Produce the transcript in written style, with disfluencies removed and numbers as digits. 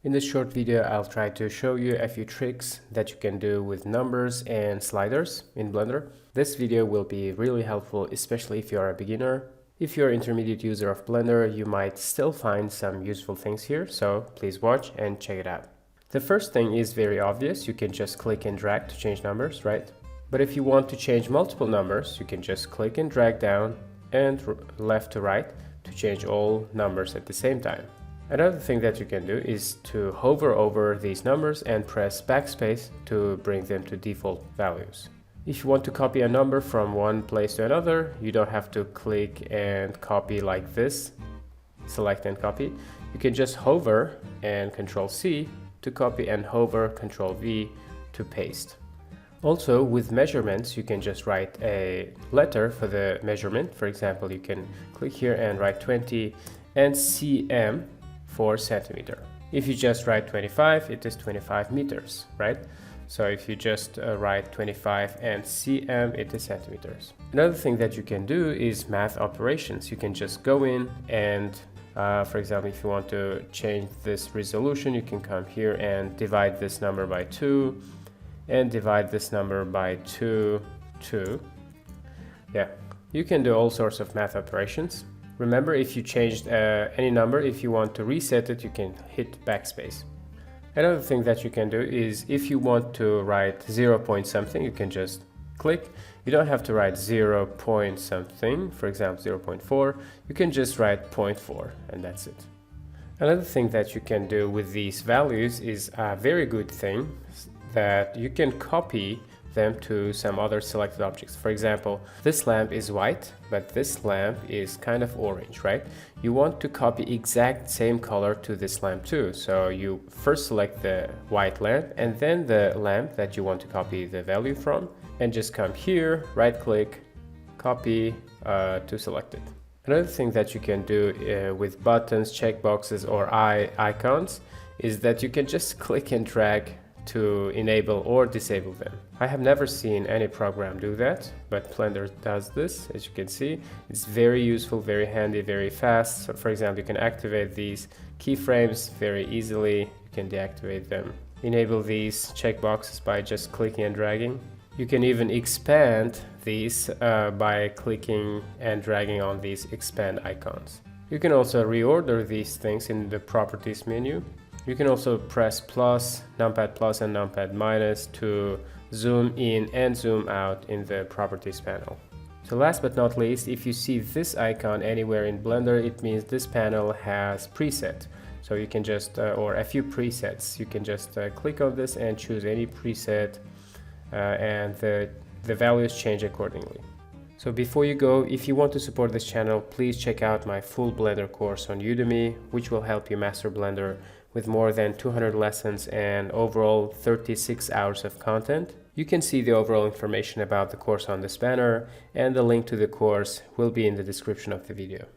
In this short video, I'll try to show you a few tricks that you can do with numbers and sliders in Blender. This video will be really helpful, especially if you're a beginner. If you're an intermediate user of Blender, you might still find some useful things here, so please watch and check it out. The first thing is very obvious. You can just click and drag to change numbers, right? But if you want to change multiple numbers, you can just click and drag down and left to right to change all numbers at the same time. Another thing that you can do is to hover over these numbers and press backspace to bring them to default values. If you want to copy a number from one place to another, you don't have to click and copy like this, select and copy. You can just hover and Control C to copy and hover Control V to paste. Also, with measurements, you can just write a letter for the measurement. For example, you can click here and write 20 and cm for centimeter. If you just write 25, it is 25 meters, right? So if you just write 25 and cm, it is centimeters. Another thing that you can do is math operations. You can just go in and, for example, if you want to change this resolution, you can come here and divide this number by 2 and divide this number by 2. Yeah, you can do all sorts of math operations. Remember, if you changed any number, if you want to reset it, you can hit backspace. Another thing that you can do is if you want to write 0 point something, you can just click. You don't have to write 0 point something, for example 0.4. You can just write 0.4 and that's it. Another thing that you can do with these values is a very good thing, that you can copy them to some other selected objects. For example, this lamp is white, but this lamp is kind of orange, right? You want to copy exact same color to this lamp too. So you first select the white lamp and then the lamp that you want to copy the value from, and just come here, right click, copy to select it. Another thing that you can do with buttons, checkboxes or icons is that you can just click and drag to enable or disable them. I have never seen any program do that, but Blender does this. As you can see, it's very useful, very handy, very fast. So for example, you can activate these keyframes very easily. You can deactivate them. Enable these checkboxes by just clicking and dragging. You can even expand these by clicking and dragging on these expand icons. You can also reorder these things in the properties menu. You can also press plus, numpad plus and numpad minus to zoom in and zoom out in the properties panel. So last but not least, if you see this icon anywhere in Blender, it means this panel has preset. So you can just, or a few presets, you can just click on this and choose any preset and the values change accordingly. So before you go, if you want to support this channel, please check out my full Blender course on Udemy, which will help you master Blender with more than 200 lessons and overall 36 hours of content. You can see the overall information about the course on this banner, and the link to the course will be in the description of the video.